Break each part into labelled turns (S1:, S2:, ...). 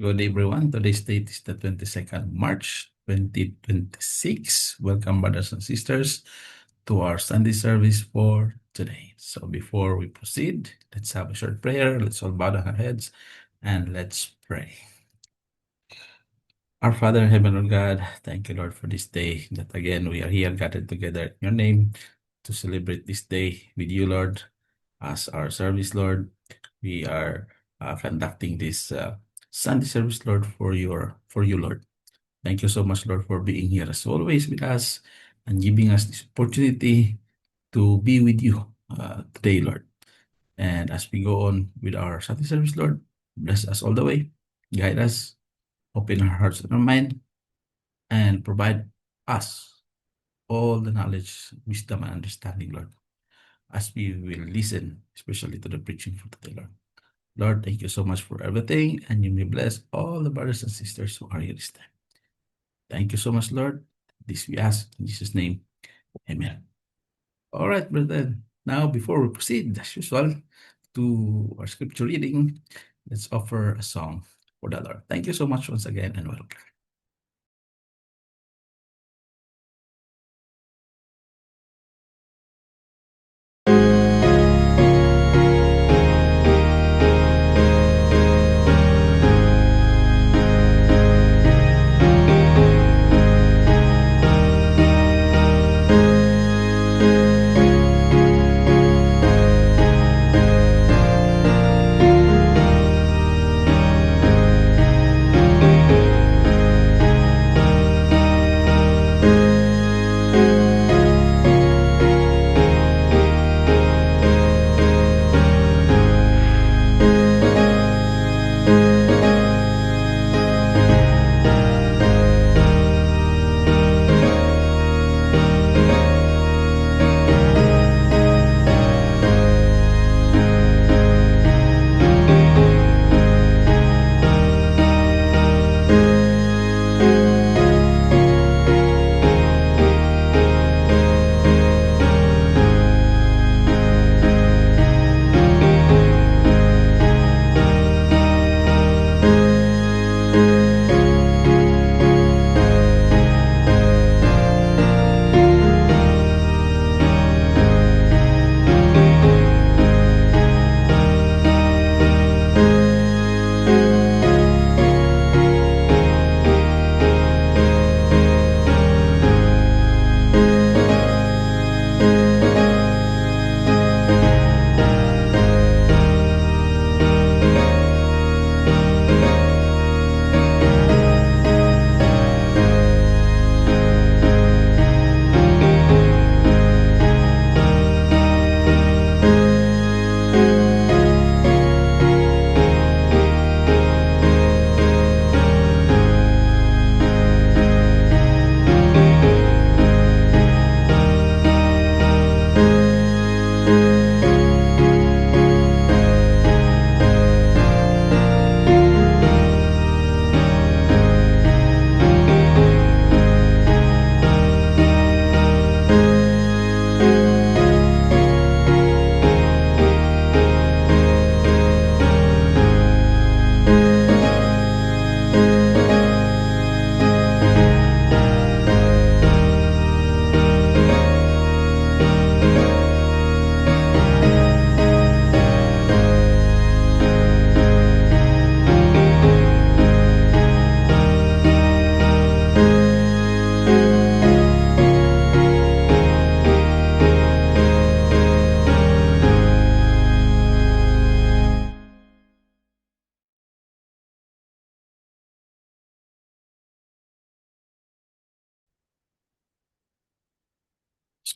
S1: Good day, everyone. Today's date is the 22nd March 2026. Welcome, brothers and sisters, to our Sunday service for today. So before we proceed, let's have a short prayer. Let's all bow down our heads and let's pray. Our Father in heaven, Lord God, thank you, Lord, for this day that again we are here gathered together in your name to celebrate this day with you, Lord, as our service, Lord. We are conducting this Sunday service, Lord, for you, Lord. Thank you so much, Lord, for being here as always with us and giving us this opportunity to be with you today, Lord. And as we go on with our Sunday service, Lord, bless us all the way, guide us, open our hearts and our mind, and provide us all the knowledge, wisdom, and understanding, Lord, as we will listen, especially to the preaching for today, Lord. Lord, thank you so much for everything, and you may bless all the brothers and sisters who are here this time. Thank you so much, Lord. This we ask in Jesus' name. Amen. All right, brethren. Now, before we proceed, as usual, to our scripture reading, let's offer a song for the Lord. Thank you so much once again, and welcome.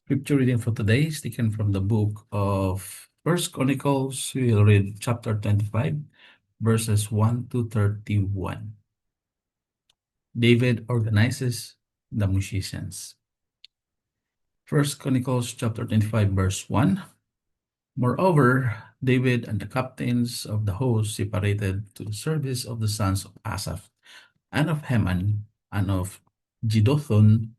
S1: Scripture reading for today is taken from the book of First Chronicles. We will read chapter 25, verses 1 to 31. David organizes the musicians. First Chronicles chapter 25, verse 1. Moreover, David and the captains of the host separated to the service of the sons of Asaph, and of Heman, and of Jeduthun,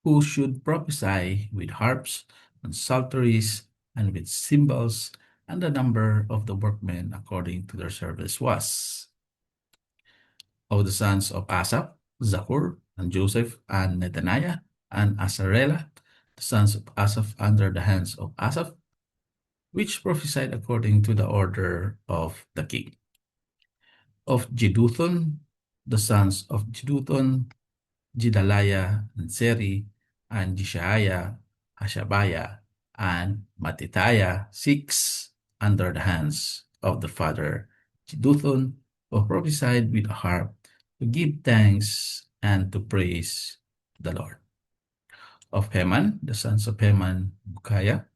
S1: who should prophesy with harps and psalteries and with cymbals, and the number of the workmen according to their service was Of the sons of Asaph, Zakur, and Joseph, and Netaniah, and Asarela, the sons of Asaph under the hands of Asaph, which prophesied according to the order of the king. Of Jeduthun, the sons of Jeduthun, Gedaliah, and Seri, and Jeshaiah, Hashabiah, and Mattithiah, 6 under the hands of the father Jeduthun, who prophesied with a harp to give thanks and to praise the Lord. Of Heman, the sons of Heman, Bukaya,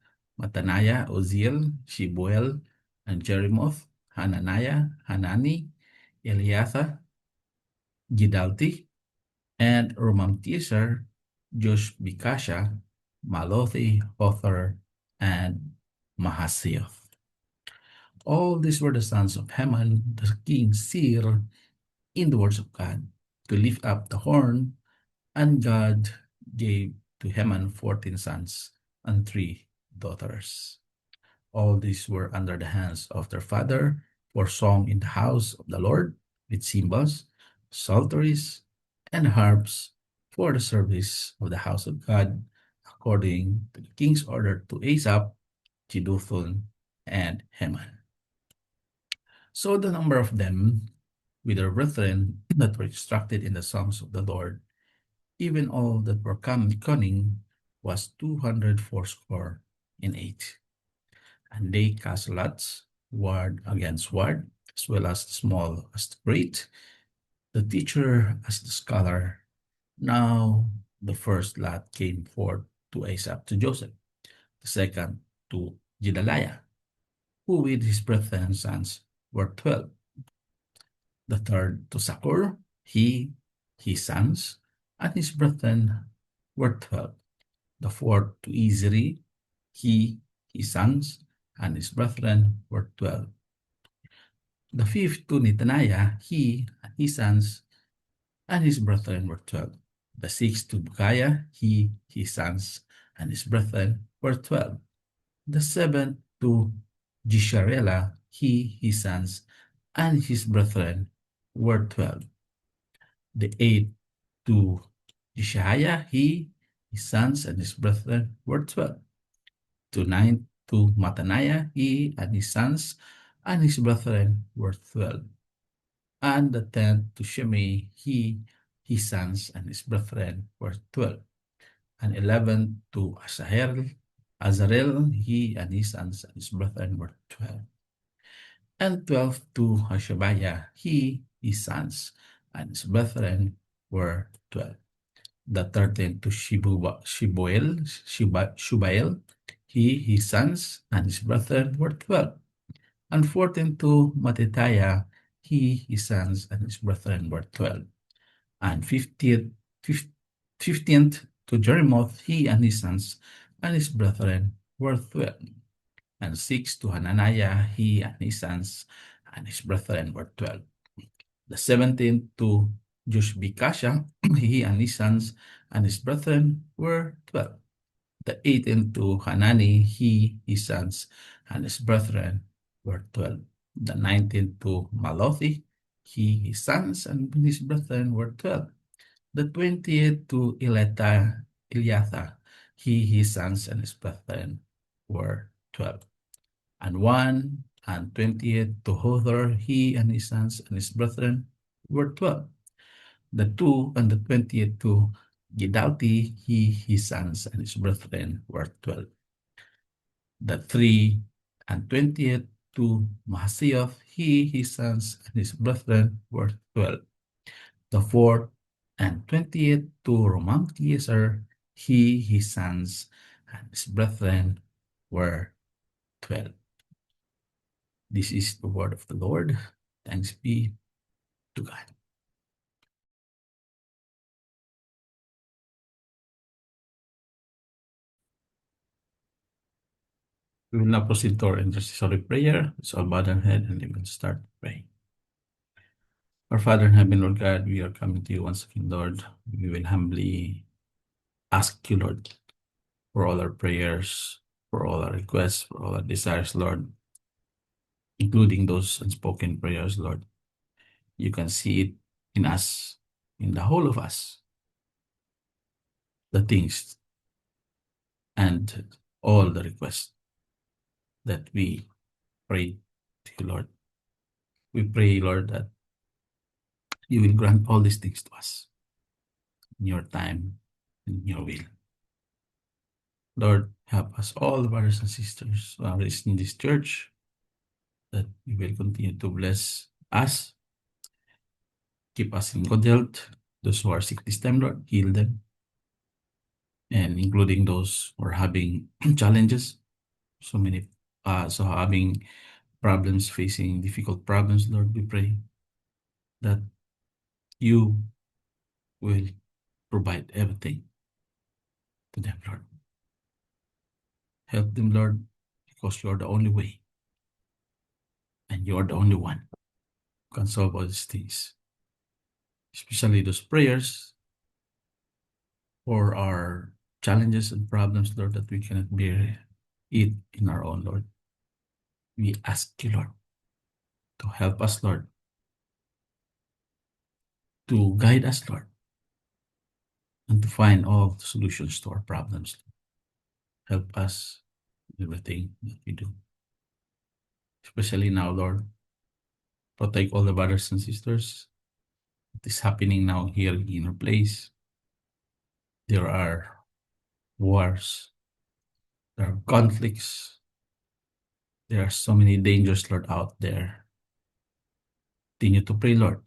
S1: Mataniah, Oziel, Shebuel, and Jerimoth, Hananiah, Hanani, Eliatha, Gidalti, and Romamtizer, Joshbekasha, Malothi, Hothar, and Mahasioth. All these were the sons of Heman, the king's seer, in the words of God, to lift up the horn, and God gave to Heman 14 sons and 3 daughters. All these were under the hands of their father for song in the house of the Lord, with cymbals, psalteries, and harps for the service of the house of God, according to the king's order to Asaph, Jeduthun, and Heman. So the number of them with their brethren that were instructed in the songs of the Lord, even all that were cunning, was 280. And they cast lots, word against word, as well as the small as the great, the teacher as the scholar. Now the first lot came forth to Asaph to Joseph, the second to Gedaliah, who with his brethren sons were 12, the third to Sakur, his sons, and his brethren were 12, the fourth to Izri, his sons, and his brethren were 12. The fifth to Netaniah, he and his sons, and his brethren were 12. The sixth to Bukaya, his sons, and his brethren were 12. The seventh to Jesharela, his sons, and his brethren were 12. The eighth to Jeshaiah, his sons, and his brethren were 12. To ninth to Mattaniah, he and his sons, and his brethren were 12. And the tenth to Shimei, his sons, and his brethren were 12. And 11 to Azarel, he and his sons, and his brethren were 12. And 12 to Hashabiah, his sons, and his brethren were 12. The 13 to Shubael, his sons, and his brethren were 12. And 14 to Mattithiah, his sons, and his brethren were 12. And 15th to Jerimoth, he and his sons, and his brethren were 12. And 6 to Hananiah, he and his sons, and his brethren were 12. The 17th to Joshbekasha, he and his sons, and his brethren were 12. The 18th to Hanani, his sons, and his brethren were 12. The 19th to Malothi, his sons, and his brethren were 12. The 20th to Eliatha, his sons, and his brethren were 12. And 1 and 20th to Hothar, he and his sons, and his brethren were 12. The 2 and the 20th to Gidalti, his sons, and his brethren were 12. The 3 and 20th to Mahasioth, his sons, and his brethren were 12. The 4th and 20th to Romamtiezer, his sons, and his brethren were 12. This is the word of the Lord. Thanks be to God. We will now proceed to our intercessory prayer. Let's all bow our head and even start praying. Our Father in heaven, Lord God, we are coming to you once again, Lord. We will humbly ask you, Lord, for all our prayers, for all our requests, for all our desires, Lord, including those unspoken prayers, Lord. You can see it, in us, in the whole of us, the things and all the requests that we pray to you, Lord. We pray, Lord, that you will grant all these things to us in your time and in your will. Lord, help us, all the brothers and sisters who are in this church, that you will continue to bless us, keep us in good health. Those who are sick this time, Lord, heal them, and including those who are having challenges, so having problems, facing difficult problems, Lord, we pray that you will provide everything to them, Lord. Help them, Lord, because you're the only way and you're the only one who can solve all these things, especially those prayers for our challenges and problems, Lord, that we cannot bear it in our own, Lord. We ask you, Lord, to help us, Lord, to guide us, Lord, and to find all the solutions to our problems. Help us in everything that we do. Especially now, Lord, protect all the brothers and sisters. It is happening now here in our place. There are wars, there are conflicts, there are so many dangers, Lord, out there. Continue to pray, Lord,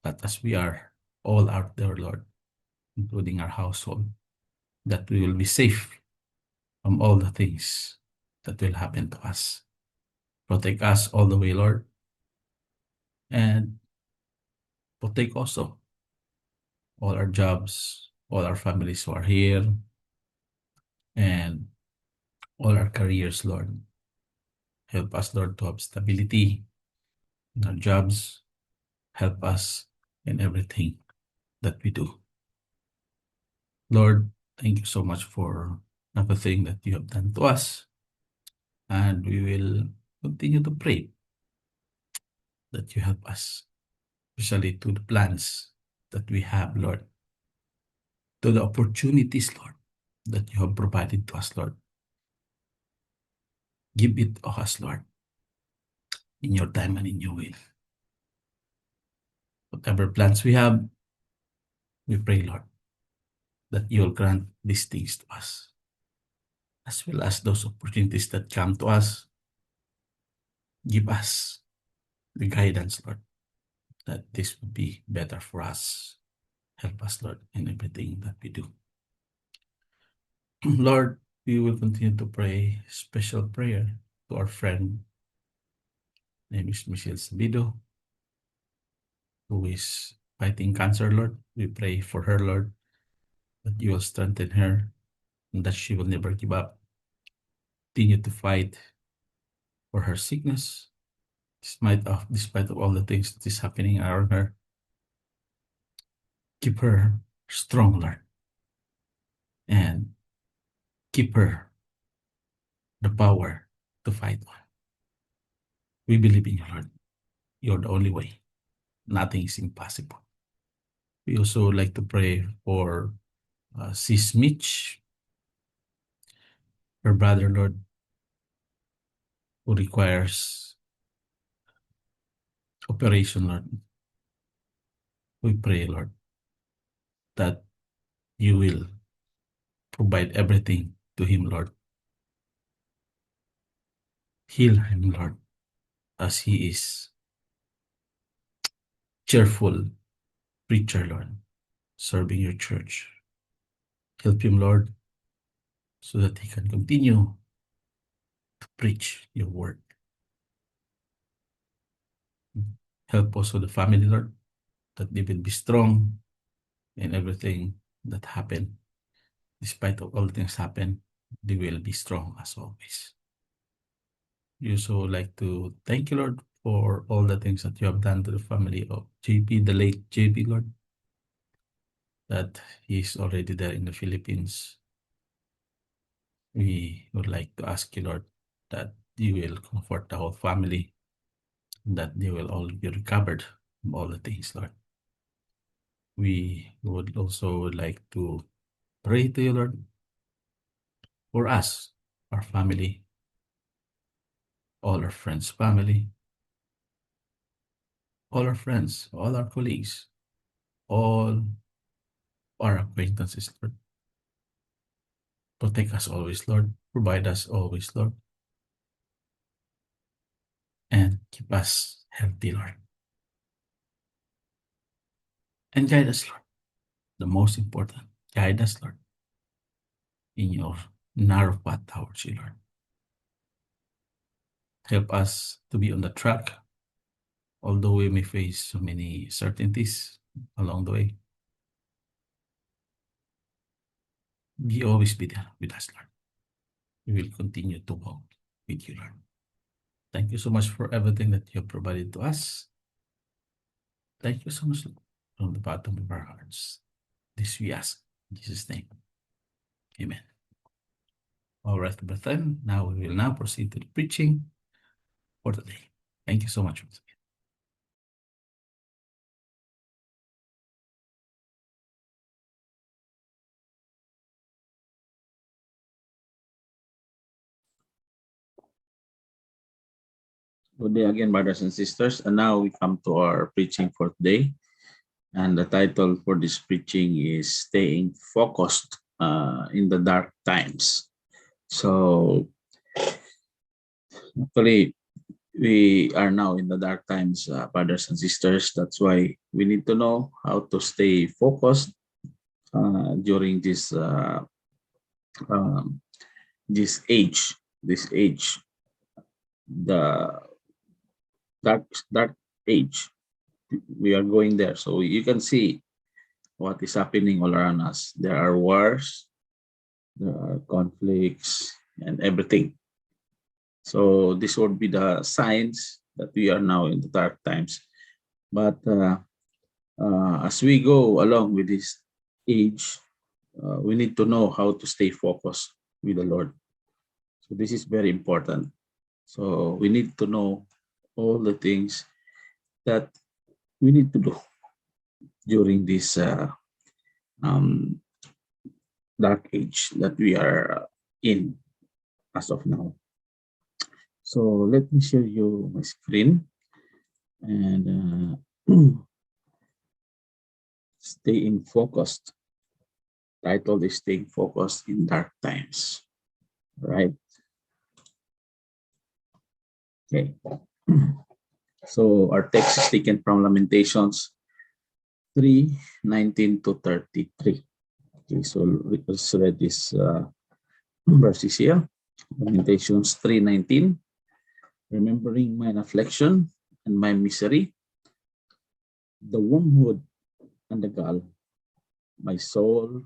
S1: that as we are all out there, Lord, including our household, that we will be safe from all the things that will happen to us. Protect us all the way, Lord, and protect also all our jobs, all our families who are here, and all our careers, Lord. Help us, Lord, to have stability in our jobs. Help us in everything that we do. Lord, thank you so much for everything that you have done to us. And we will continue to pray that you help us, especially to the plans that we have, Lord, to the opportunities, Lord, that you have provided to us, Lord. Give it to us, Lord, in your time and in your will. Whatever plans we have, we pray, Lord, that you will grant these things to us, as well as those opportunities that come to us. Give us the guidance, Lord, that this would be better for us. Help us, Lord, in everything that we do. Lord, we will continue to pray special prayer to our friend, name is Michelle Sabido, who is fighting cancer, Lord. We pray for her, Lord, that you will strengthen her and that she will never give up. Continue to fight for her sickness, despite of all the things that is happening around her. Keep her strong, Lord, and keep her the power to fight on. We believe in you, Lord. You're the only way. Nothing is impossible. We also like to pray for Sis Mitch, her brother, Lord, who requires operation, Lord. We pray, Lord, that you will provide everything to him, Lord. Heal him, Lord, as he is cheerful preacher, Lord, serving your church. Help him, Lord, so that he can continue to preach your word. Help also the family, Lord, that they will be strong in everything that happened. Despite of all things happen, they will be strong as always. We also like to thank you, Lord, for all the things that you have done to the family of JP, the late JP, Lord, that he's already there in the Philippines. We would like to ask you, Lord, that you will comfort the whole family, that they will all be recovered from all the things, Lord. we would also like to pray to you, Lord, for us, our family, all our friends' family, all our friends, all our colleagues, all our acquaintances, Lord. Protect us always, Lord. Provide us always, Lord. And keep us healthy, Lord. And guide us, Lord. The most important, guide us, Lord, in your narrow path towards you, Lord. Help us to be on the track, although we may face so many certainties along the way. Be always be there with us, Lord. We will continue to walk with you, Lord. Thank you so much for everything that you have provided to us. Thank you so much, Lord, from the bottom of our hearts. This we ask in Jesus' name. Amen. All right, brethren, now we will now proceed to the preaching for the day. Thank you so much.
S2: Good day again, brothers and sisters. And now we come to our preaching for today. And the title for this preaching is Staying Focused in the Dark Times. So, actually, we are now in the dark times, brothers and sisters. That's why we need to know how to stay focused during um, this age. This age, the dark age. We are going there. So you can see what is happening all around us. There are wars, there are conflicts, and everything. So this would be the signs that we are now in the dark times. But as we go along with this age, we need to know how to stay focused with the Lord. So this is very important. So we need to know all the things that we need to do during this um, dark age that we are in as of now. So let me share you my screen and staying focused. Title is Staying Focused in Dark Times. Right? Okay. So our text is taken from Lamentations 3:19 to 33. Okay, so let's read this verses here. Lamentations 3:19. Remembering mine affliction and my misery, the wormwood and the gall, my soul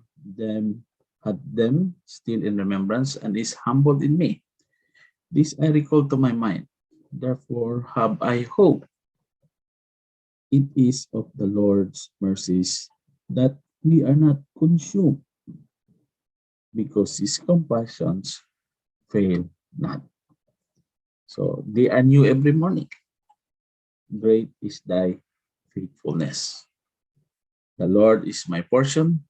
S2: had them still in remembrance and is humbled in me. This I recall to my mind. Therefore have I hope. It is of the Lord's mercies that we are not consumed, because his compassions fail not. So they are new every morning. Great is thy faithfulness. The Lord is my portion,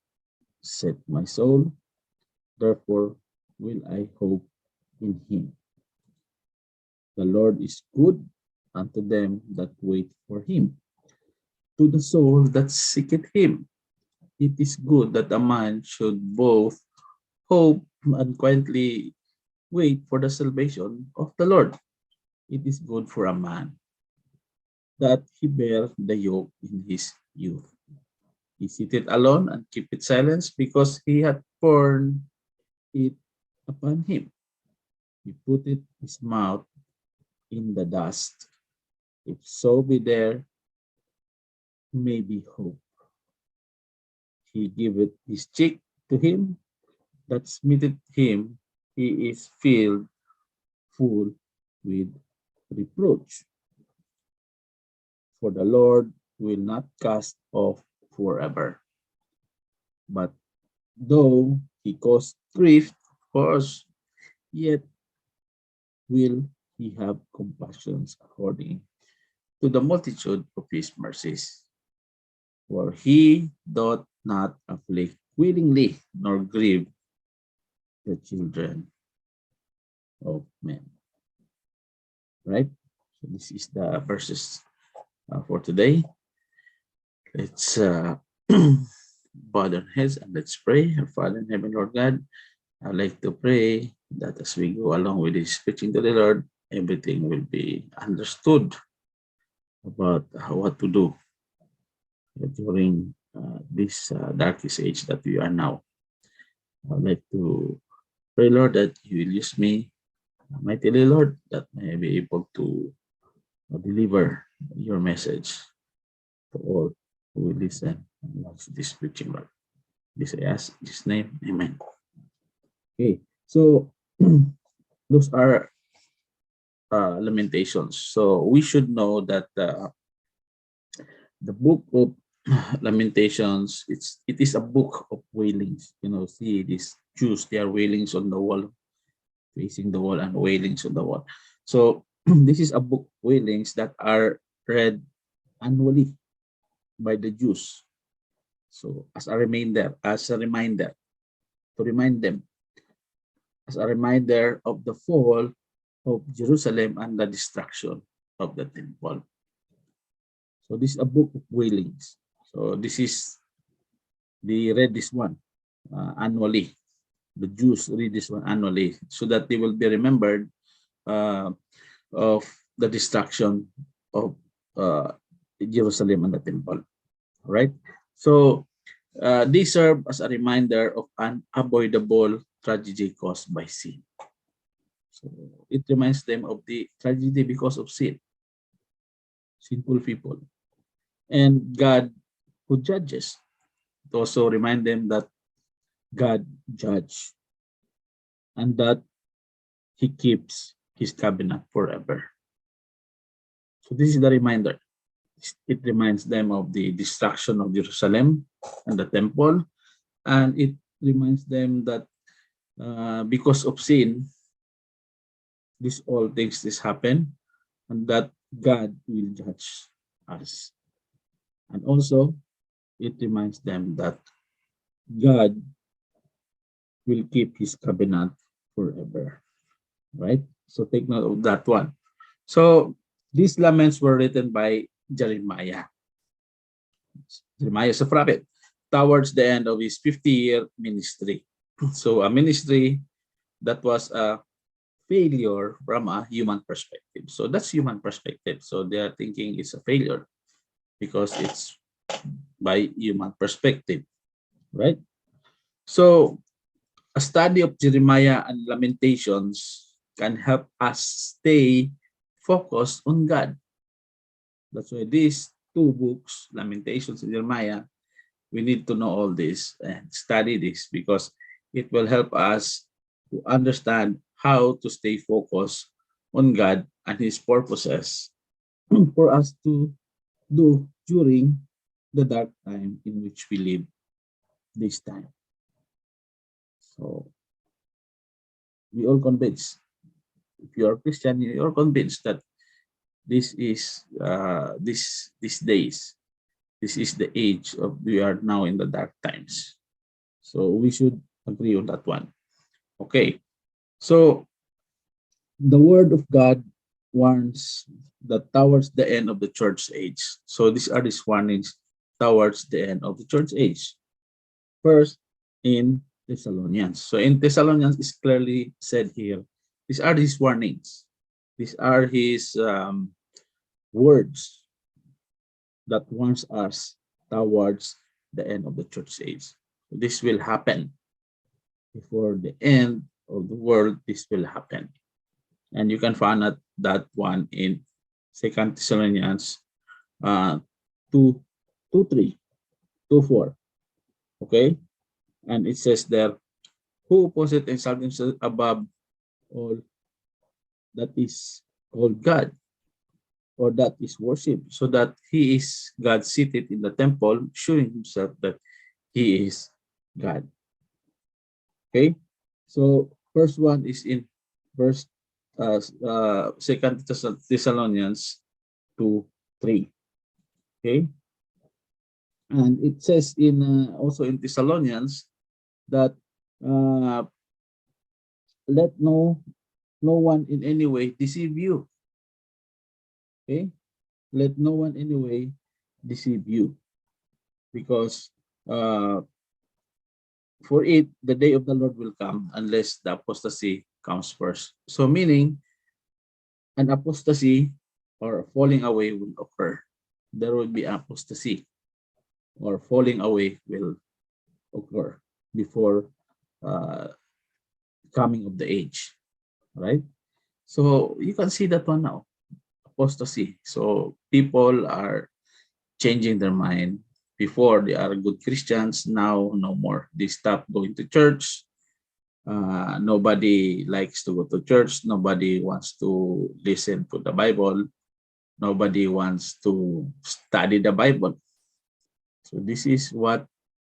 S2: said my soul. Therefore will I hope in him. The Lord is good unto them that wait for him, to the soul that seeketh him. It is good that a man should both hope and quietly wait for the salvation of the Lord. It is good for a man that he bear the yoke in his youth. He sitteth alone and keepeth silence, because he hath borne it upon him. He putteth his mouth in the dust. If so be there may be hope. He giveth his cheek to him that smiteth him. He is filled full with reproach. For the Lord will not cast off forever. But though he cause grief for us, yet will he have compassion according to the multitude of his mercies. For he doth not afflict willingly, nor grieve the children of men. Right? So this is the verses for today. Let's bow our heads and let's pray. Our Father in heaven, Lord God, I'd like to pray that as we go along with this preaching to the Lord, everything will be understood about what to do during this darkest age that we are now. I'd like to pray, Lord, that you will use me mightily, Lord, that may be able to deliver your message to all who will listen and watch this preaching, Lord. This I ask in His name, amen. Okay, so those are Lamentations. So we should know that the book of Lamentations, it is a book of wailings. You know, see these Jews, they are wailings on the wall, facing the wall and wailings on the wall. So this is a book of wailings that are read annually by the Jews. So as a reminder to remind them, as a reminder of the fall of Jerusalem and the destruction of the temple. So this is a book of wailings. So they read this one annually. The Jews read this one annually so that they will be remembered of the destruction of Jerusalem and the temple. All right. So they serve as a reminder of an unavoidable tragedy caused by sin. So it reminds them of the tragedy because of sin, sinful people, and God who judges. It also remind them that God judge and that He keeps His covenant forever. So this is the reminder. It reminds them of the destruction of Jerusalem and the temple, and it reminds them that because of sin, all things this happen, and that God will judge us. And also, it reminds them that God will keep His covenant forever. Right? So take note of that one. So these laments were written by Jeremiah. Jeremiah is a prophet towards the end of his 50-year ministry. So a ministry that was a failure from a human perspective. So that's human perspective. So they are thinking it's a failure because it's by human perspective, right? So a study of Jeremiah and Lamentations can help us stay focused on God. That's why these two books, Lamentations and Jeremiah, we need to know all this and study this because it will help us to understand how to stay focused on God and His purposes for us to do during the dark time in which we live this time. So we all convinced, if you are Christian, you are convinced that this is these days, this is the age of we are now in the dark times. So we should agree on that one. Okay, so the word of God warns that towards the end of the church age. So these are these warnings towards the end of the church age. First, in Thessalonians. So in Thessalonians is clearly said here, these are his warnings. These are his words that warns us towards the end of the church age. This will happen before the end of the world. This will happen. And you can find that one in 2 Thessalonians 2, 3, 2, 4. Okay? And it says there, who opposeth and exalt himself above all that is called God, or that is worship, so that he is God seated in the temple, showing himself that he is God. Okay? So first one is in verse 2 Thessalonians 2, 3. Okay? And it says in also in Thessalonians that uh, let no one in any way deceive you. Okay, let no one in any way deceive you, because uh, for it the day of the Lord will come unless the apostasy comes first. So meaning an apostasy or falling away will occur. There will be apostasy or falling away will occur before uh, coming of the age, right? So you can see that one now, apostasy. So people are changing their mind. Before they are good Christians, now no more. They stop going to church. Nobody likes to go to church. Nobody wants to listen to the Bible. Nobody wants to study the Bible. So this is what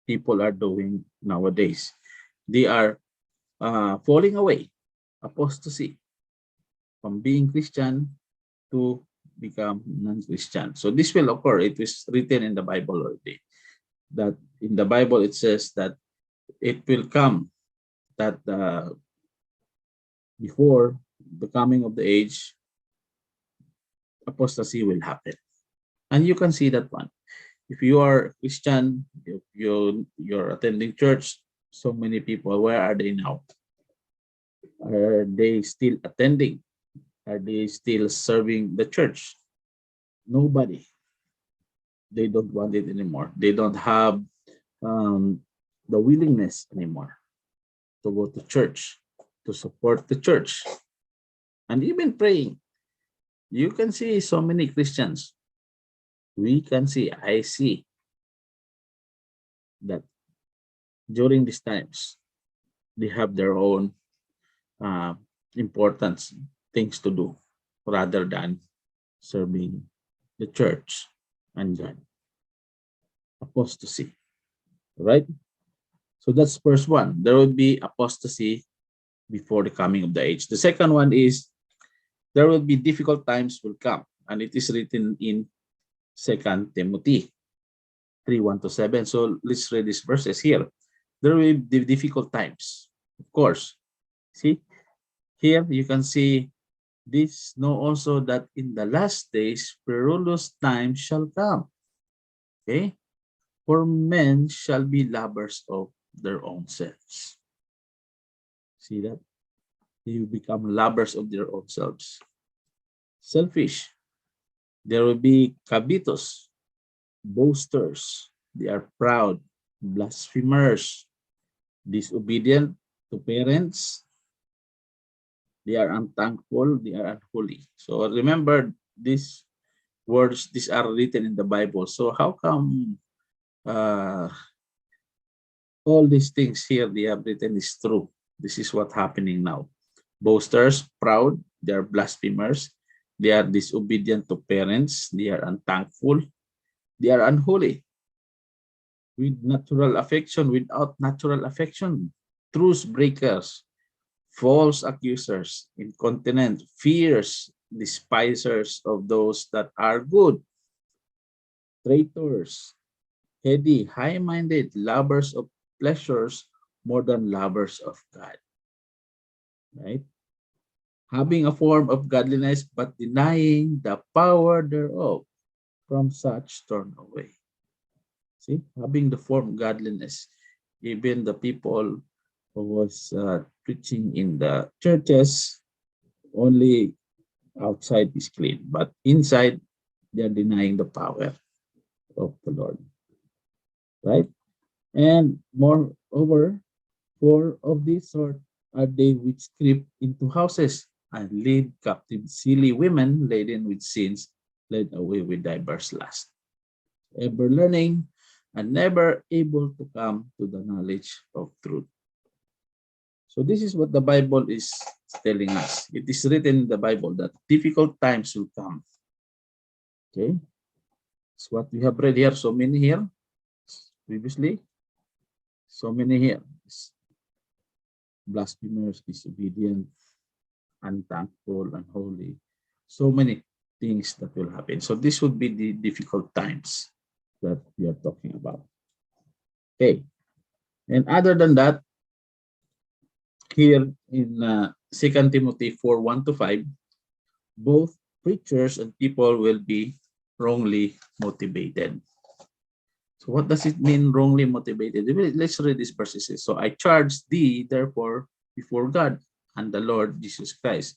S2: people are doing nowadays. They are falling away, apostasy, from being Christian to become non-Christian. So this will occur. It is written in the Bible already. That in the Bible it says that it will come, that before the coming of the age, apostasy will happen. And you can see that one. If you are Christian, if you're attending church, so many people, where are they now? Are they still attending? Are they still serving the church? Nobody. They don't want it anymore. They don't have um, the willingness anymore to go to church, to support the church, and even praying. You can see so many Christians. I see that during these times, they have their own uh, important things to do rather than serving the church and God. Apostasy, right? So that's first one. There will be apostasy before the coming of the age. The second one is there will be difficult times will come, and it is written in 2 Timothy 3:1-7. So let's read these verses here. There will be difficult times, of course. See, here you can see this. Know also that in the last days perilous times shall come. Okay, for men shall be lovers of their own selves. See that? They will become lovers of their own selves. Selfish. There will be covetous, boasters. They are proud, blasphemers, disobedient to parents. They are unthankful. They are unholy. So remember these words. These are written in the Bible. So how come uh, all these things here they have written is true? This is what's happening now. Boasters, proud, they are blasphemers, they are disobedient to parents, they are unthankful, they are unholy, with natural affection, without natural affection, truce breakers, false accusers, incontinent, fierce, despisers of those that are good, traitors, heady, high-minded, lovers of pleasures more than lovers of God. Right? Having a form of godliness, but denying the power thereof, from such turn away. See, having the form of godliness, even the people who was preaching in the churches, only outside is clean, but inside they are denying the power of the Lord, right? And moreover, for of this sort are they which creep into houses and lead captive silly women laden with sins, led away with diverse lusts, ever learning and never able to come to the knowledge of truth. So this is what the Bible is telling us. It is written in the Bible that difficult times will come. Okay, it's what we have read here. So many here previously. So many here. Blasphemers, disobedient, unthankful, unholy. So many things that will happen. So this would be the difficult times. that we are talking about. Okay. And other than that, here in 2 Timothy 4, 1 to 5, both preachers and people will be wrongly motivated. So what does it mean wrongly motivated? Let's read these verses. So I charge thee, therefore, before God and the Lord Jesus Christ,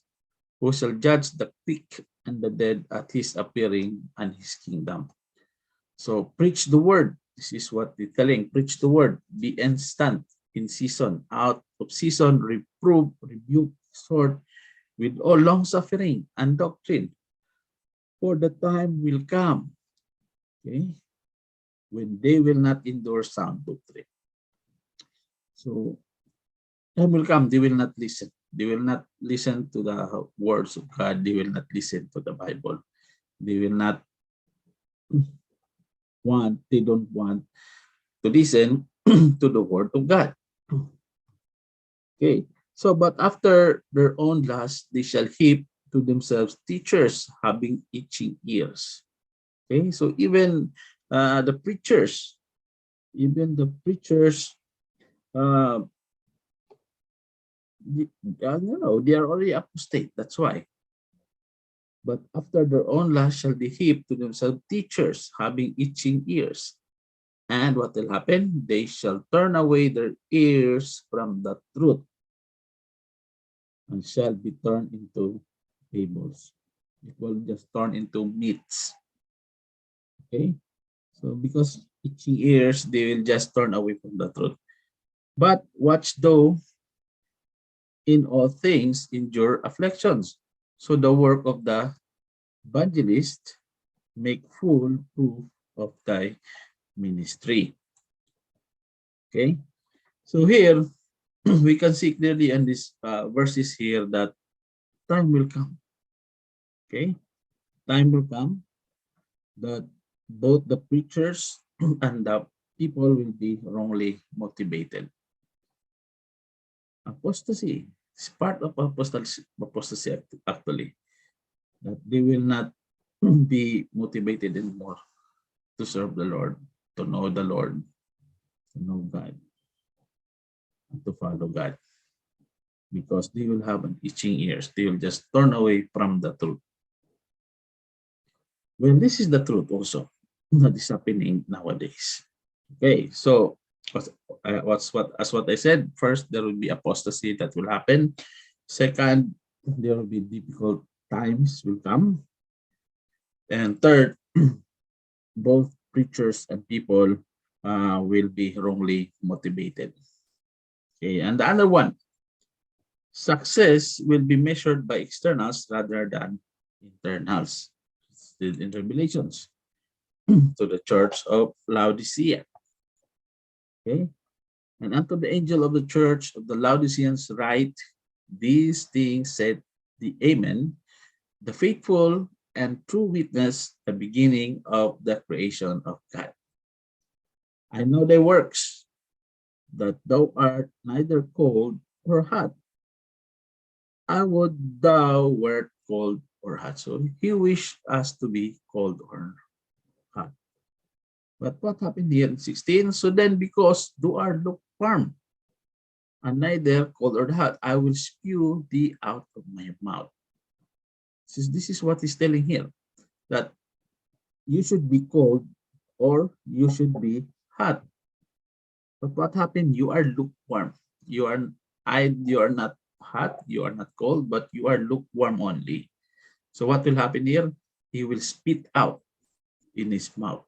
S2: who shall judge the quick and the dead at his appearing and his kingdom. So preach the word. This is what they're telling. Preach the word. Be instant, in season, out of season, reprove, rebuke, exhort with all long suffering and doctrine. For the time will come, okay, when they will not endure sound doctrine. So time will come, they will not listen. They will not listen to the words of God. They will not listen to the Bible. They will not they don't want to listen to the word of God. Okay. So, but after their own lust, they shall heap to themselves teachers having itching ears. Okay. So even the preachers, uh, they are already apostate. That's why. But after their own lust shall they heap to themselves teachers having itching ears. And what will happen? They shall turn away their ears from the truth and shall be turned into fables. It will just turn into myths. Okay? So because itching ears, they will just turn away from the truth. But watch thou in all things endure afflictions. So the work of the evangelist make full proof of thy ministry. Okay? So here, we can see clearly in these verses here that time will come. Okay? Time will come that both the preachers and the people will be wrongly motivated. Apostasy is part of apostasy actually, that they will not be motivated anymore to serve the Lord, to know the Lord, to know God, and to follow God, because they will have an itching ears. They will just turn away from the truth. Well, this is the truth also that is happening nowadays. Okay, so what I said, first there will be apostasy that will happen. Second, there will be difficult times will come. And third, both preachers and people will be wrongly motivated. Okay, and the other one, success will be measured by externals rather than internals. In Revelations to the church of Laodicea. Okay, and unto the angel of the church of the Laodiceans write, these things said the Amen, the faithful and true witness, the beginning of the creation of God. I know thy works, that thou art neither cold or hot. I would thou wert cold or hot. So he wished us to be cold or hot. But what happened here in 16? So then, because thou art lukewarm and neither cold or hot, I will spew thee out of my mouth. This is what he's telling here, that you should be cold or you should be hot. But what happened? You are lukewarm. You are not hot, you are not cold, but you are lukewarm only. So what will happen here? He will spit out in his mouth.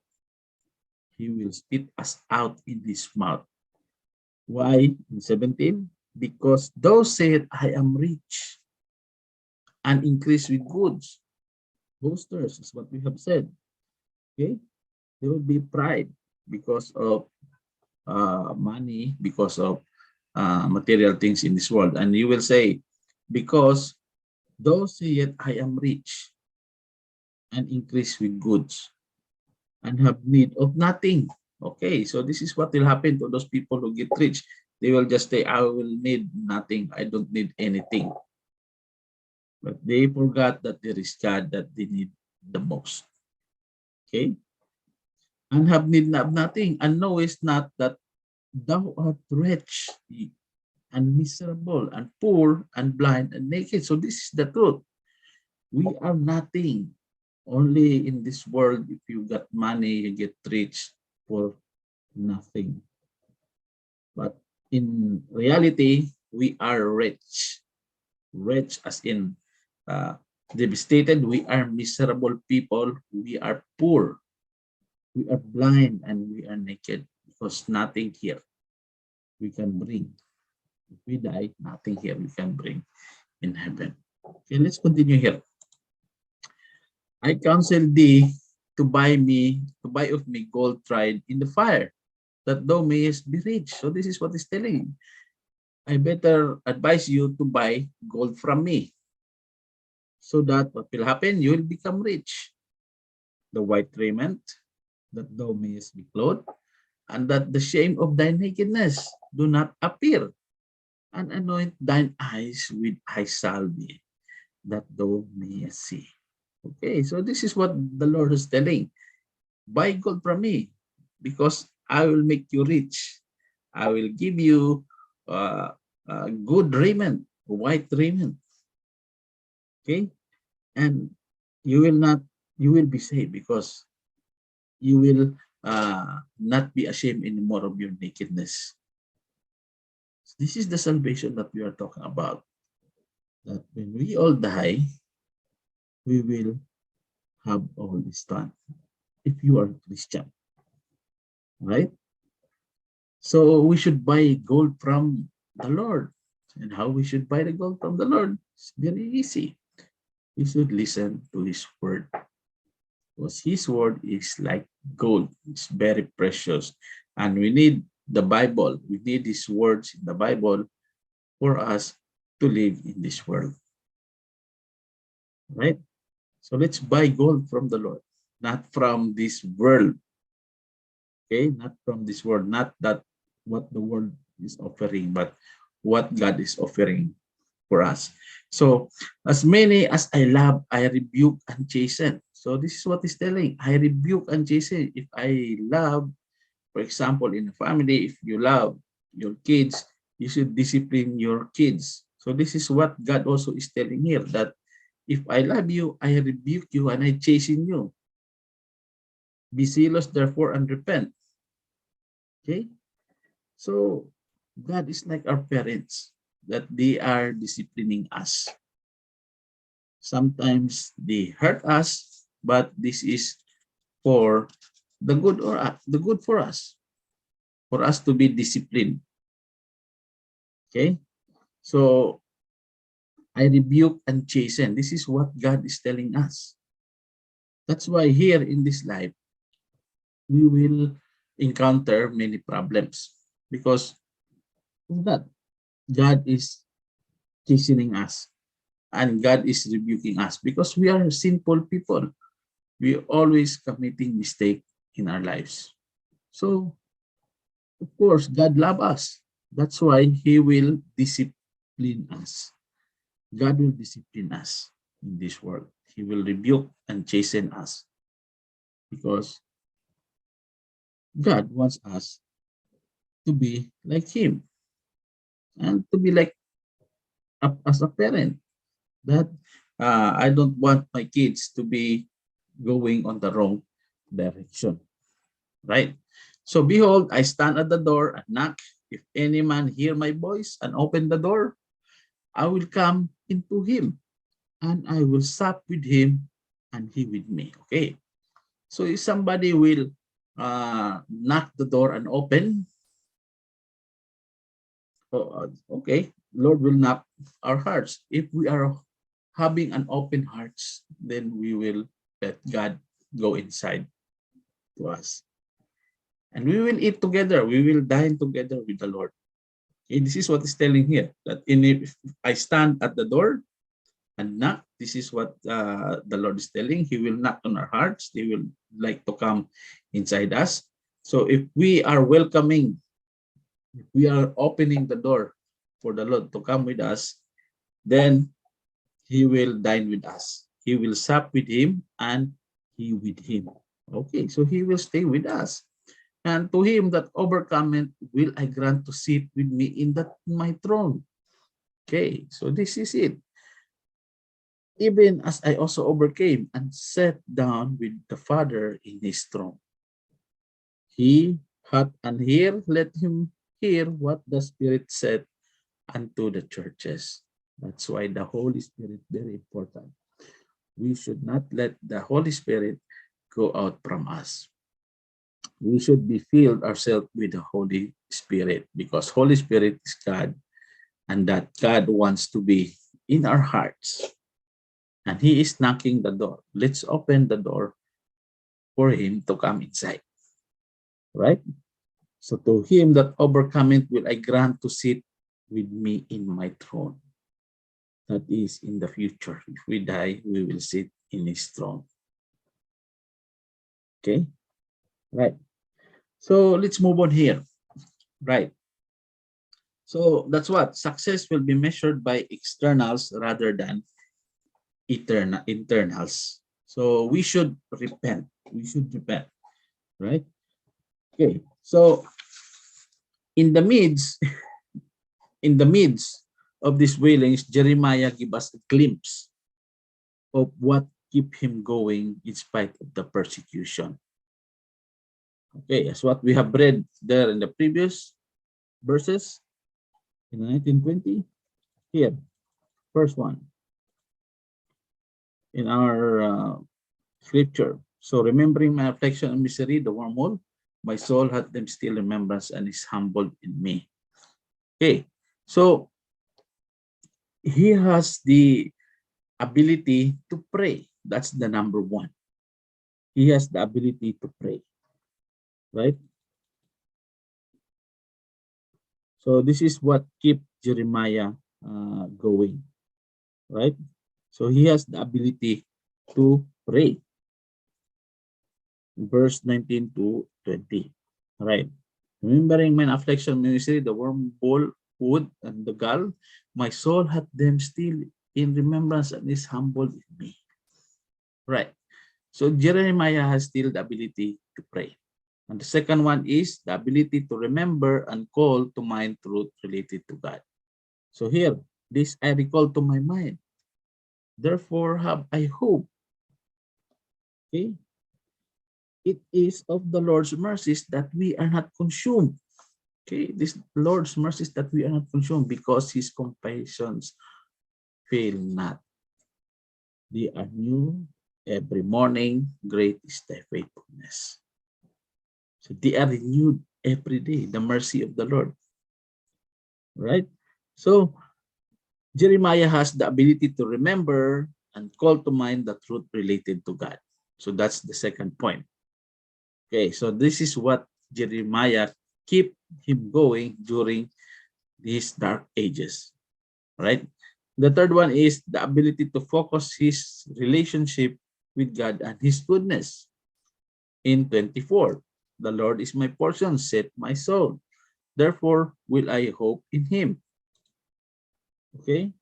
S2: He will spit us out in his mouth. Why? In 17, because thou said, I am rich and increase with goods. Boasters is what we have said. Okay, there will be pride because of money, because of material things in this world, and you will say, because thou sayest, I am rich and increase with goods and have need of nothing. Okay, so this is what will happen to those people who get rich. They will just say, I will need nothing. I don't need anything. But they forgot that there is God that they need the most. Okay. and have need of nothing, and knowest not that thou art wretched and miserable and poor and blind and naked. So this is the truth. We are nothing. Only in this world, if you got money, you get rich for nothing. But in reality, we are rich. Rich as in devastated. We are miserable people. We are poor. We are blind and we are naked because nothing here we can bring. If we die, nothing here we can bring in heaven. Okay, let's continue here. I counsel thee to buy of me gold tried in the fire, that thou mayest be rich. So this is what he's telling. I better advise you to buy gold from me, so that what will happen? You will become rich. The white raiment, that thou mayest be clothed, and that the shame of thy nakedness do not appear, and anoint thine eyes with eye salve, that thou mayest see. Okay, so this is what the Lord is telling. Buy gold from me, because I will make you rich. I will give you good raiment, white raiment. Okay, and you will be saved, because you will not be ashamed anymore of your nakedness. This is the salvation that we are talking about. That when we all die, we will have all this done. If you are a Christian, right? So we should buy gold from the Lord. And how we should buy the gold from the Lord? It's very easy. We should listen to His word, because His word is like gold. It's very precious, and we need the Bible. We need His words in the Bible for us to live in this world, right? So let's buy gold from the Lord, not from this world. Okay, not from this world, not that what the world is offering, but what God is offering for us. So, as many as I love, I rebuke and chasten. So this is what he's telling. I rebuke and chasten. If I love, for example, in a family, if you love your kids, you should discipline your kids. So this is what God also is telling here, that if I love you, I rebuke you and I chasten you. Be zealous, therefore, and repent. Okay? So God is like our parents, that they are disciplining us. Sometimes they hurt us, but this is for the good, or the good for us to be disciplined. Okay? So I rebuke and chasten. This is what God is telling us. That's why here in this life, we will encounter many problems, because of that. God is chastening us, and God is rebuking us, because we are sinful people. We are always committing mistake in our lives. So, of course, God loves us. That's why He will discipline us. God will discipline us in this world. He will rebuke and chasten us, because God wants us to be like Him, and to be like as a parent. That I don't want my kids to be going on the wrong direction, right? So behold, I stand at the door and knock. If any man hear my voice and open the door, I will come into him, and I will sup with him and he with me. Okay. So if somebody will knock the door and open, okay, Lord will knock our hearts. If we are having an open hearts, then we will let God go inside to us. And we will eat together. We will dine together with the Lord. Okay, this is what he's telling here. That if I stand at the door and knock, this is what the Lord is telling. He will knock on our hearts. He will like to come inside us. So if we are welcoming, if we are opening the door for the Lord to come with us, then He will dine with us. He will sup with Him, and He with Him. Okay, so he will stay with us. And to him that overcometh will I grant to sit with me in that my throne. Okay, so this is it. Even as I also overcame and sat down with the Father in his throne. He hath an ear, let him hear what the Spirit said unto the churches. That's why the Holy Spirit is very important. We should not let the Holy Spirit go out from us. We should be filled ourselves with the Holy Spirit, because Holy Spirit is God, and that God wants to be in our hearts, and he is knocking the door. Let's open the door for him to come inside, right? So to him that overcometh will I grant to sit with me in my throne. That is in the future. If we die, we will sit in his throne. Okay, right. So let's move on here. Right. So that's what success will be measured by externals rather than internals. So we should repent. We should repent, right? Okay. So in the midst, in the midst of these wailings, Jeremiah gives us a glimpse of what keep him going in spite of the persecution. Okay, as what we have read there in the previous verses in 1920. Here, first one in our scripture. So remembering my affliction and misery, the wormhole, my soul hath them still remembrance and is humbled in me. Okay, so he has the ability to pray. That's the number one. He has the ability to pray, right? So this is what keep Jeremiah going, right? So he has the ability to pray. Verse 19 to 20, right? Remembering mine affliction, ministry, the wormhole, wood, and the gall, my soul hath them still in remembrance and is humbled in me. Right. So Jeremiah has still the ability to pray. And the second one is the ability to remember and call to mind truth related to God. So here, this I recall to my mind. Therefore have I hope. Okay. It is of the Lord's mercies that we are not consumed. Okay, this Lord's mercies that we are not consumed, because his compassions fail not. They are new every morning. Great is thy faithfulness. So they are renewed every day, the mercy of the Lord. Right? So Jeremiah has the ability to remember and call to mind the truth related to God. So that's the second point. Okay, so this is what Jeremiah keep him going during these dark ages. Right? The third one is the ability to focus his relationship with God and his goodness. In 24, the Lord is my portion, saith my soul. Therefore will I hope in him. Okay?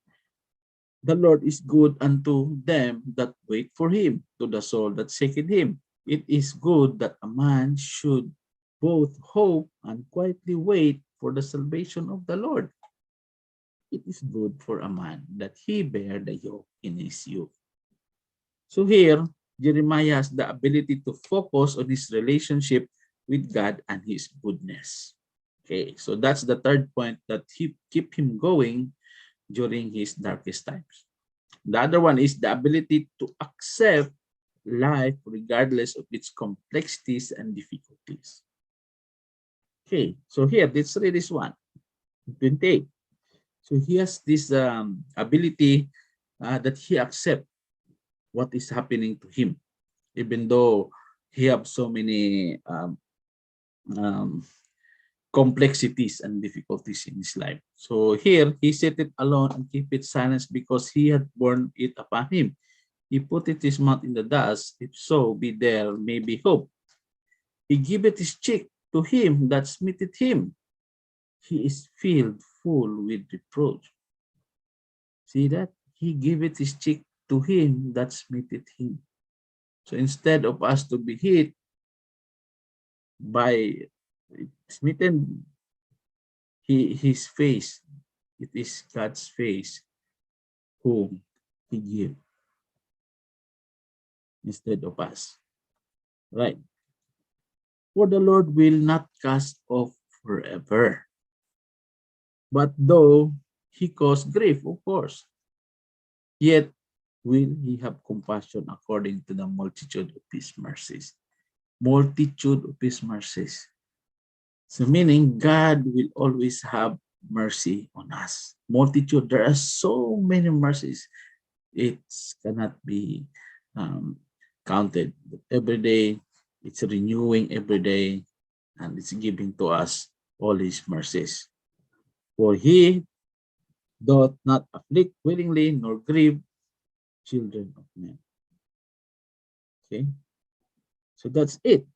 S2: The Lord is good unto them that wait for him, to the soul that seeketh him. It is good that a man should both hope and quietly wait for the salvation of the Lord. It is good for a man that he bear the yoke in his youth. So here, Jeremiah has the ability to focus on his relationship with God and his goodness. Okay, so that's the third point that he keep him going during his darkest times. The other one is the ability to accept life regardless of its complexities and difficulties. Okay, so here, let's read this one. 28. So he has this ability that he accepts what is happening to him, even though he have so many um, complexities and difficulties in his life. So here he set it alone and keep it silence, because he had borne it upon him. He put it his mouth in the dust, if so be there may be hope. He giveth his cheek to him that smiteth him. He is filled full with reproach. See that? He giveth his cheek to him that smiteth him. So instead of us to be hit by smitten his face, it is God's face whom he gave instead of us. Right? For the Lord will not cast off forever. But though he caused grief, of course, yet will he have compassion according to the multitude of his mercies. Multitude of his mercies. So meaning God will always have mercy on us. Multitude, there are so many mercies. It cannot be counted. Every day, it's renewing every day, and it's giving to us all his mercies. For he doth not afflict willingly, nor grieve children of men. Okay? So that's it.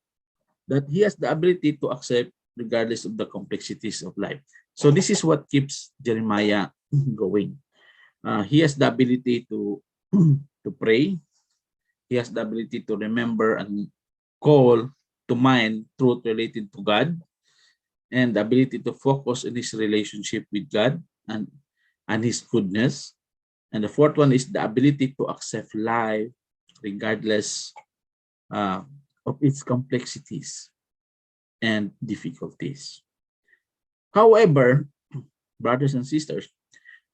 S2: That he has the ability to accept regardless of the complexities of life. So this is what keeps Jeremiah going. He has the ability to pray. He has the ability to remember and call to mind truth related to God, and the ability to focus on his relationship with God and his goodness. And the fourth one is the ability to accept life regardless of its complexities and difficulties. However, brothers and sisters,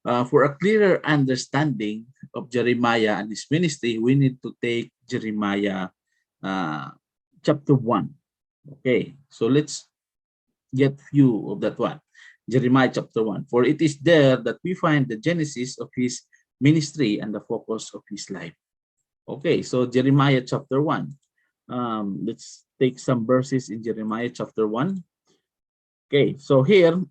S2: for a clearer understanding of Jeremiah and his ministry, we need to take Jeremiah chapter 1. Okay, so let's get few of that one. Jeremiah chapter 1. For it is there that we find the genesis of his ministry and the focus of his life. Okay, so Jeremiah chapter 1. Let's take some verses in Jeremiah chapter 1. Okay, so here,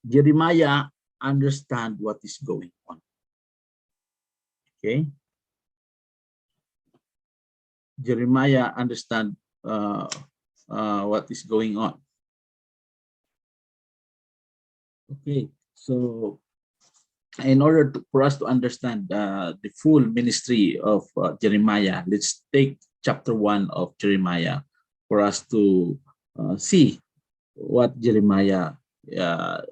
S2: Jeremiah understand what is going on. Okay, Jeremiah understand what is going on. Okay, so in order for us to understand the full ministry of Jeremiah, let's take chapter 1 of Jeremiah for us to see what Jeremiah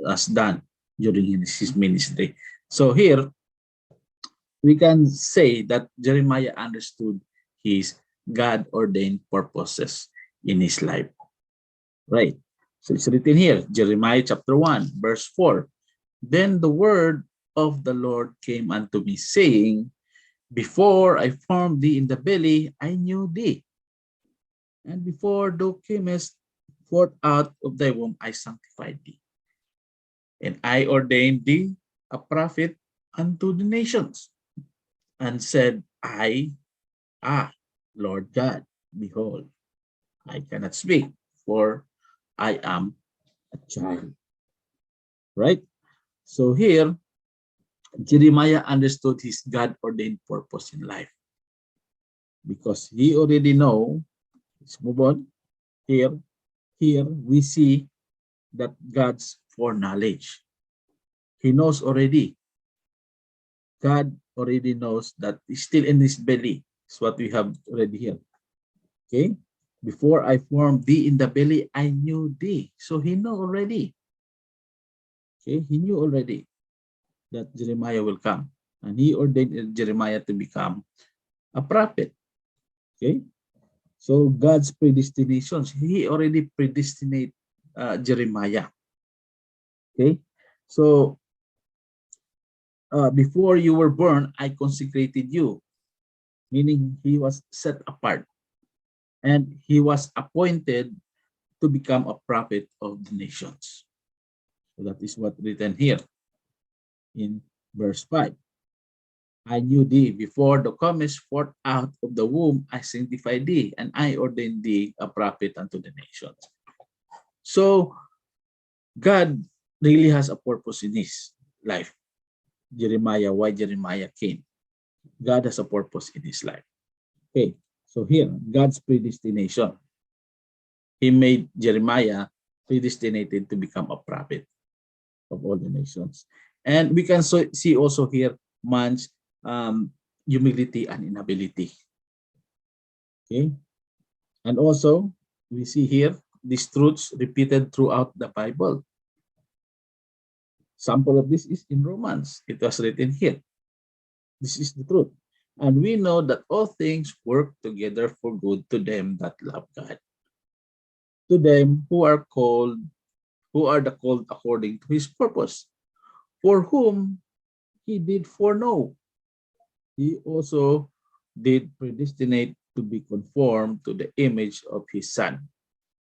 S2: has done during his ministry. So here, we can say that Jeremiah understood his God-ordained purposes in his life. Right. So it's written here, Jeremiah chapter 1, verse 4. Then the word of the Lord came unto me, saying, before I formed thee in the belly, I knew thee. And before thou camest forth out of thy womb, I sanctified thee. And I ordained thee a prophet unto the nations. And said, Lord God, behold, I cannot speak, for I am a child. Right? So here, Jeremiah understood his God-ordained purpose in life. Because he already know, let's move on. Here we see that God's foreknowledge. He knows already. God already knows that he's still in his belly. It's what we have already here. Okay? Before I formed thee in the belly, I knew thee. So he knew already. Okay? He knew already that Jeremiah will come. And he ordained Jeremiah to become a prophet. Okay? So God's predestinations, he already predestinate Jeremiah. Okay? So before you were born, I consecrated you. Meaning he was set apart. And he was appointed to become a prophet of the nations. So that is what written here in verse 5. I knew thee before thou comest forth out of the womb, I sanctified thee, and I ordained thee a prophet unto the nations. So God really has a purpose in his life. Jeremiah, why Jeremiah came. God has a purpose in his life. Okay, so here, God's predestination. He made Jeremiah predestinated to become a prophet of all the nations. And we can see also here man's humility and inability. Okay. And also, we see here these truths repeated throughout the Bible. Sample of this is in Romans. It was written here. This is the truth. And we know that all things work together for good to them that love God, to them who are called, who are the called according to his purpose, for whom he did foreknow, he also did predestinate to be conformed to the image of his son,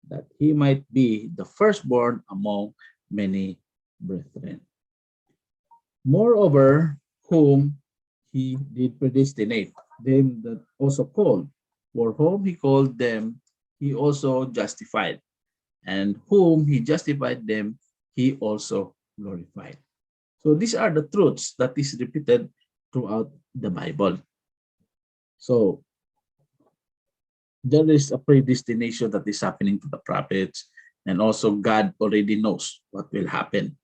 S2: that he might be the firstborn among many brethren. Moreover, whom he did predestinate, them that also called, for whom he called them, he also justified, and whom he justified them, he also glorified. So these are the truths that is repeated throughout the Bible. So there is a predestination that is happening to the prophets, and also God already knows what will happen.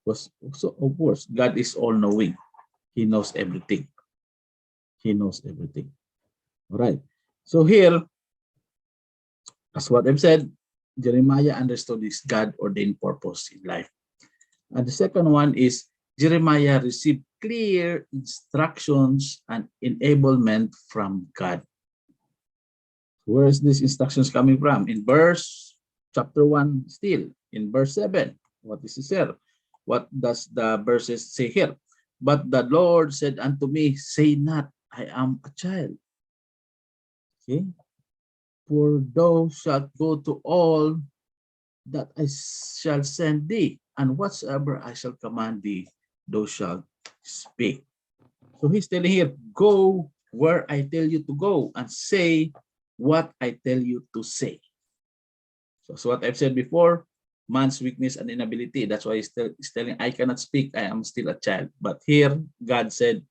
S2: So of course, God is all-knowing. He knows everything. He knows everything. All right. So here, as what I've said, Jeremiah understood his God-ordained purpose in life. And the second one is Jeremiah received clear instructions and enablement from God. Where is these instructions coming from? In verse chapter 1 still, in verse 7. What is here? What does the verses say here? But the Lord said unto me, say not, I am a child. Okay? For thou shalt go to all that I shall send thee, and whatsoever I shall command thee, thou shalt speak. So he's telling here, go where I tell you to go and say what I tell you to say. So what I've said before, man's weakness and inability. That's why he's telling, I cannot speak, I am still a child. But here, God said,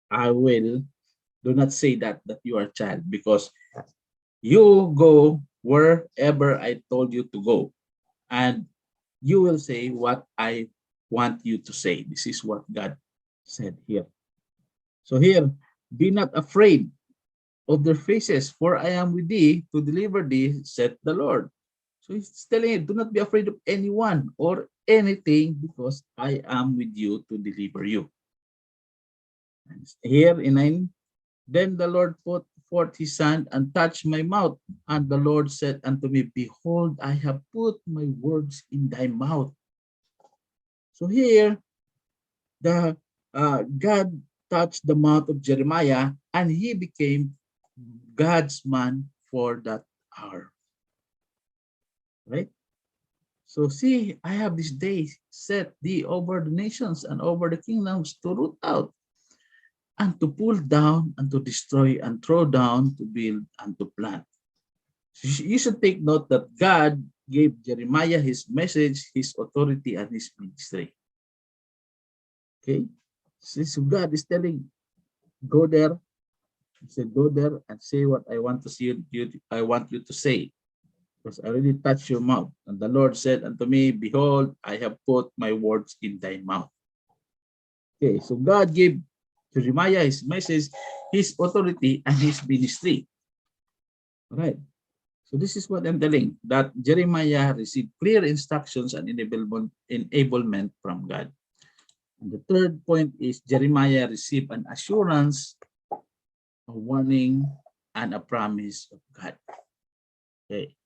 S2: I will, do not say that you are a child, because you go wherever I told you to go, and you will say what I want you to say. This is what God said here. So here, be not afraid of their faces, for I am with thee to deliver thee, said the Lord. So he's telling you, do not be afraid of anyone or anything, because I am with you to deliver you. And here in 9, then the Lord put forth his hand and touched my mouth. And the Lord said unto me, behold, I have put my words in thy mouth. So here, the God touched the mouth of Jeremiah, and he became God's man for that hour. Right? So see, I have this day set thee over the nations and over the kingdoms to root out and to pull down and to destroy and throw down, to build and to plant. So you should take note that God gave Jeremiah his message, his authority, and his ministry. Okay? So God is telling, go there. He said, go there and say what I want to see you. I want you to say, because I already touched your mouth. And the Lord said unto me, behold, I have put my words in thy mouth. Okay, so God gave Jeremiah his message, his authority, and his ministry. All right. So this is what I'm telling, that Jeremiah received clear instructions and enablement from God. And the third point is Jeremiah received an assurance, a warning, and a promise of God. Okay.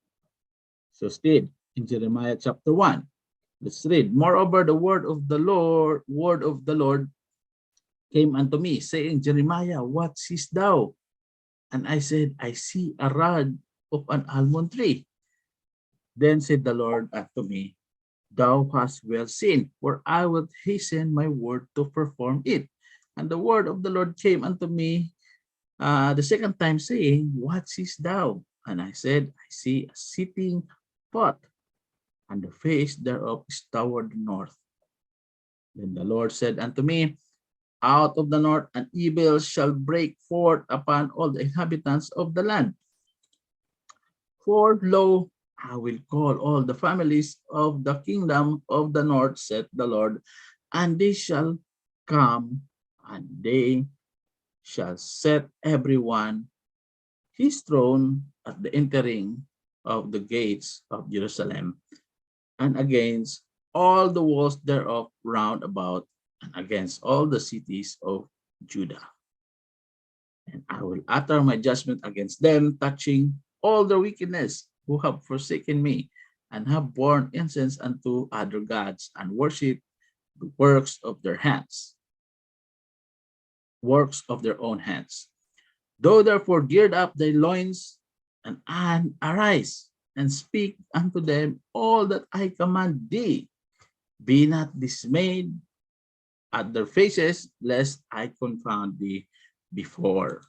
S2: So still in Jeremiah chapter 1, let's read. Moreover, the word of the Lord came unto me, saying, Jeremiah, what seest thou? And I said, I see a rod of an almond tree. Then said the Lord unto me, thou hast well seen, for I will hasten my word to perform it. And the word of the Lord came unto me the second time, saying, what seest thou? And I said, I see a sitting pot, and the face thereof is toward the north. Then the Lord said unto me, out of the north an evil shall break forth upon all the inhabitants of the land. For lo, I will call all the families of the kingdom of the north, said the Lord, and they shall come, and they shall set everyone his throne at the entering of the gates of Jerusalem, and against all the walls thereof round about, and against all the cities of Judah. And I will utter my judgment against them, touching all their wickedness, who have forsaken me, and have borne incense unto other gods, and worshipped the works of their hands, works of their own hands. Thou therefore gird up thy loins, and arise, and speak unto them all that I command thee. Be not dismayed at their faces, lest I confound thee before.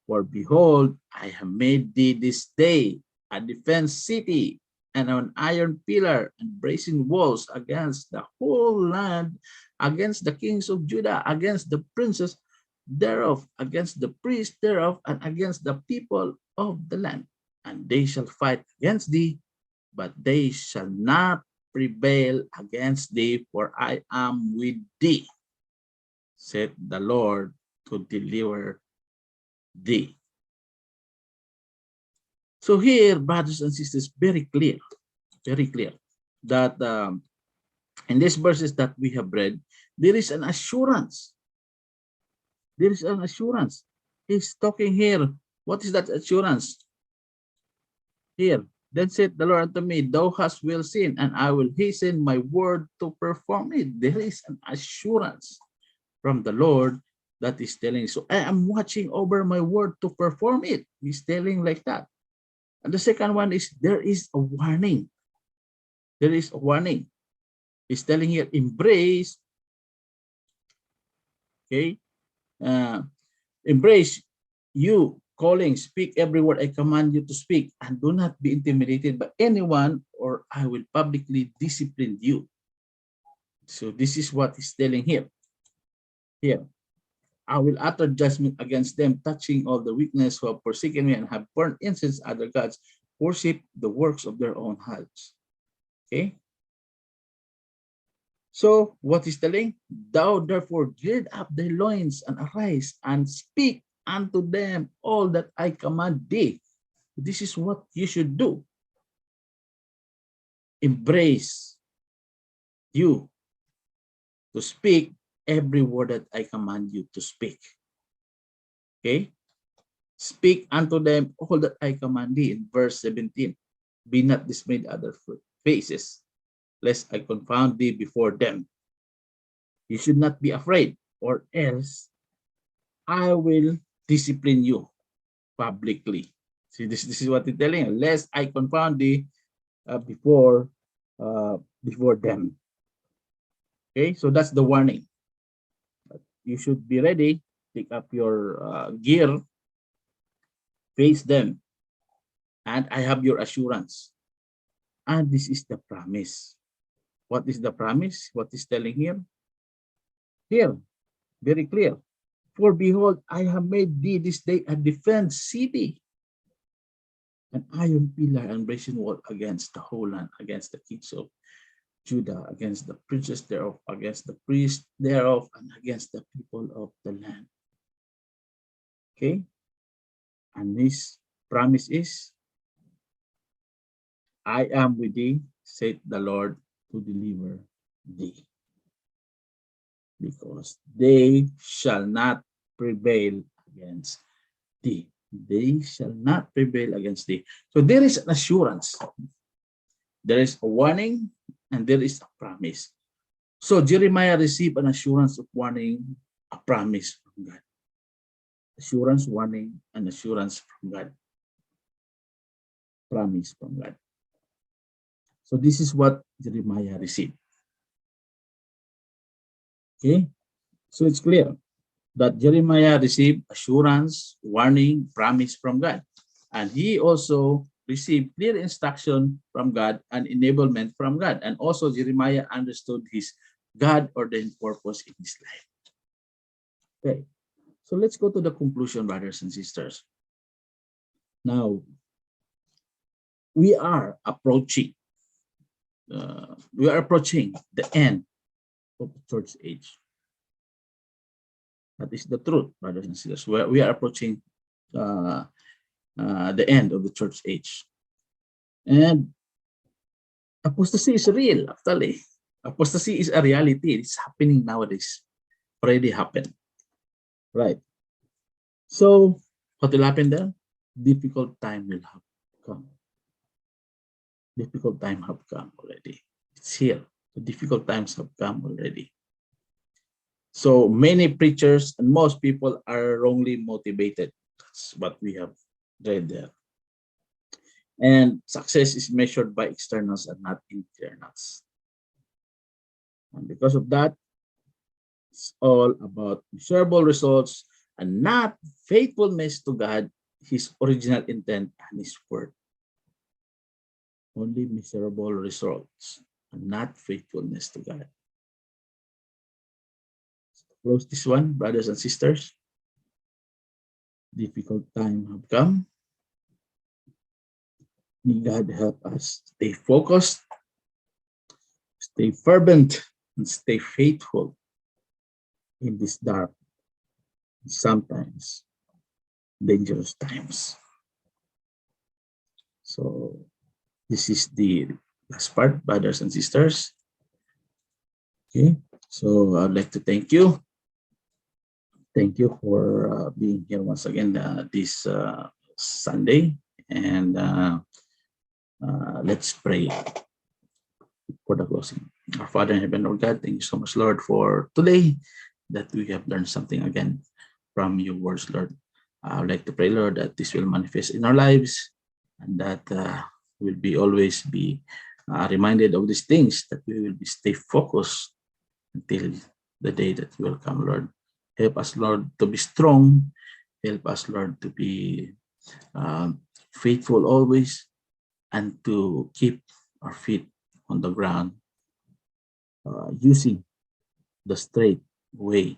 S2: For behold, I have made thee this day a defense city, and an iron pillar and brazen walls against the whole land, against the kings of Judah, against the princes thereof, against the priests thereof, and against the people of the land. And they shall fight against thee, but they shall not prevail against thee, for I am with thee, said the Lord, to deliver thee. So here, brothers and sisters, very clear that in these verses that we have read, there is an assurance. There is an assurance. He's talking here. What is that assurance? Here, then said the Lord unto me, thou hast well seen, and I will hasten my word to perform it. There is an assurance from the Lord that is telling. So I am watching over my word to perform it. He's telling like that. And the second one is there is a warning. There is a warning. He's telling here, embrace, okay, embrace you, calling, speak every word I command you to speak, and do not be intimidated by anyone, or I will publicly discipline you. So this is what he's telling here. Here, I will utter judgment against them, touching all the weakness who have forsaken me and have burned incense other gods, worship the works of their own hands. Okay. So what is telling? Thou therefore gird up thy loins and arise and speak unto them all that I command thee. This is what you should do. Embrace you to speak every word that I command you to speak. Okay? Speak unto them all that I command thee in verse 17. Be not dismayed at their faces, lest I confound thee before them. You should not be afraid, or else I will discipline you publicly. See, this is what he's telling you. Lest I confound thee before them. Okay, so that's the warning. You should be ready. Pick up your gear, face them, and I have your assurance. And this is the promise. What is the promise? What is telling here? Here, very clear. For behold, I have made thee this day a defense city, an iron pillar and brazen wall against the whole land, against the kings of Judah, against the princes thereof, against the priests thereof, and against the people of the land. Okay? And this promise is, I am with thee, said the Lord, to deliver thee. Because they shall not prevail against thee. They shall not prevail against thee. So there is an assurance. There is a warning and there is a promise. So Jeremiah received an assurance of warning, a promise from God. Assurance, warning, and assurance from God. Promise from God. So this is what Jeremiah received. Okay, so it's clear that Jeremiah received assurance, warning, promise from God. And he also received clear instruction from God and enablement from God. And also Jeremiah understood his God-ordained purpose in his life. Okay, so let's go to the conclusion, brothers and sisters. Now, we are approaching the end of the church age. That is the truth, brothers and sisters. We are approaching the end of the church age. And apostasy is real, actually. Apostasy is a reality. It's happening nowadays. Already happened. Right. So what will happen then? Difficult time will have come. Difficult time have come already. It's here. The difficult times have come already. So many preachers and most people are wrongly motivated. That's what we have read there. And success is measured by externals and not internals. And because of that, it's all about measurable results and not faithfulness to God, his original intent, and his word. Only miserable results and not faithfulness to God. Close this one, brothers and sisters. Difficult time have come. May God help us stay focused, stay fervent, and stay faithful in these dark, sometimes dangerous times. So this is the last part, brothers and sisters. Okay, so I'd like to thank you. Thank you for being here once again this Sunday. And let's pray for the closing. Our Father in heaven, Lord God, thank you so much, Lord, for today that we have learned something again from your words, Lord. I would like to pray, Lord, that this will manifest in our lives and that we'll be always be reminded of these things, that we will be stay focused until the day that will come, Lord. Help us, Lord, to be strong. Help us, Lord, to be faithful always and to keep our feet on the ground using the straight way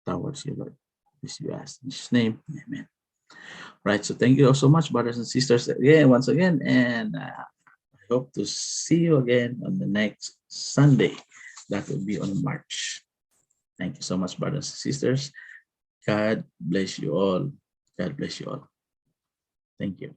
S2: towards you, Lord. This we ask in Jesus' name, amen. Right, so thank you all so much, brothers and sisters, again, once again, and I hope to see you again on the next Sunday. That will be on March. Thank you so much, brothers and sisters. God bless you all. God bless you all. Thank you.